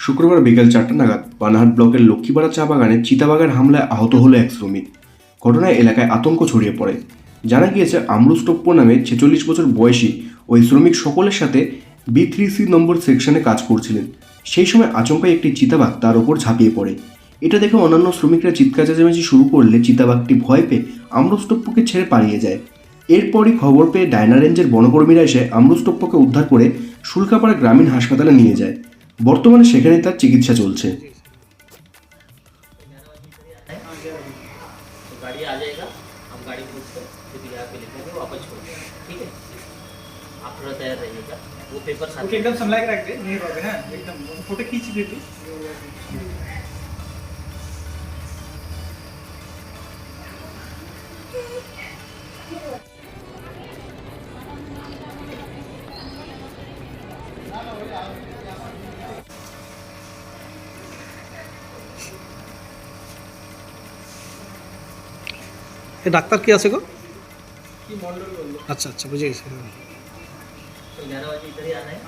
শুক্রবার বিকেল 4টা নাগাদ বানাহাট ব্লকের লক্ষ্মীপাড়া চা বাগানে চিতাবাঘের হামলায় আহত হলো এক শ্রমিক। ঘটনায় এলাকায় আতঙ্ক ছড়িয়ে পড়ে। জানা গিয়েছে, আমরুজ টপ্পো নামে 46 বছর বয়সী ওই শ্রমিক সকলের সাথে B3C নম্বর সেকশনে কাজ করছিলেন। সেই সময় আচমকাই একটি চিতাবাঘ তার ওপর ঝাঁপিয়ে পড়ে। এটা দেখে অন্যান্য শ্রমিকরা চিৎকার চেঁচামেচি শুরু করলে চিতাবাঘটি ভয় পেয়ে আমরুজ টপ্পোকে ছেড়ে পালিয়ে যায়। এরপরই খবর পেয়ে ডায়না রেঞ্জের বনকর্মীরা এসে আমরুজ টপ্পোকে উদ্ধার করে শুল্কাপাড়া গ্রামীণ হাসপাতালে নিয়ে যায়। বর্তমানে সেখানে তার চিকিৎসা চলছে। तो गाड़ी आ जाएगा, हम गाड़ी पूछ कर फिर यहाँ पे लेकर के वापस छोड़ देंगे। ठीक है, आप थोड़ा तैयार रहिएगा। वो पेपर साथ ओके, एकदम संभला के रख दे, नहीं रोगे ना, एकदम फोटो खींच दे तू। এ ডাক্তার কি আছে গো? কি মন্ডল বললো? আচ্ছা আচ্ছা, বুঝে গেছি। तो 11 बजे इधर ही आना है।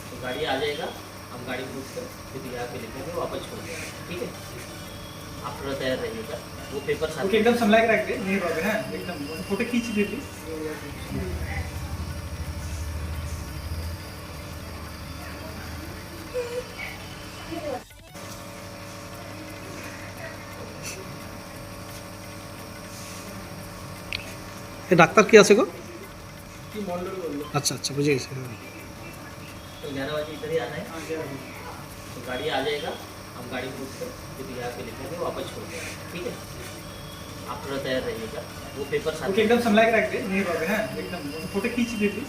तो गाड़ी आ जाएगा, हम गाड़ी पूछ कर फिर यहाँ पे लेकर के वापस छोड़ देंगे। ठीक है, आप थोड़ा तैयार रहिएगा। वो पेपर साथ ओके, एकदम संभला के रख दे, नहीं रोगे ना, एकदम फोटो खींच दे तू। এ ডাক্তার কি আছে গো? কি মন্ডল বললো? আচ্ছা আচ্ছা, বুঝে গেছি। तो 11 बजे इधर ही आना है। तो गाड़ी आ जाएगा, हम गाड़ी पूछ कर फिर यहाँ पे लेकर के वापस छोड़ देंगे। ठीक है, आप थोड़ा तैयार रहिएगा। वो पेपर साथ ओके, एकदम संभला के रख दे, नहीं रोगे ना, एकदम फोटो खींच दे तू।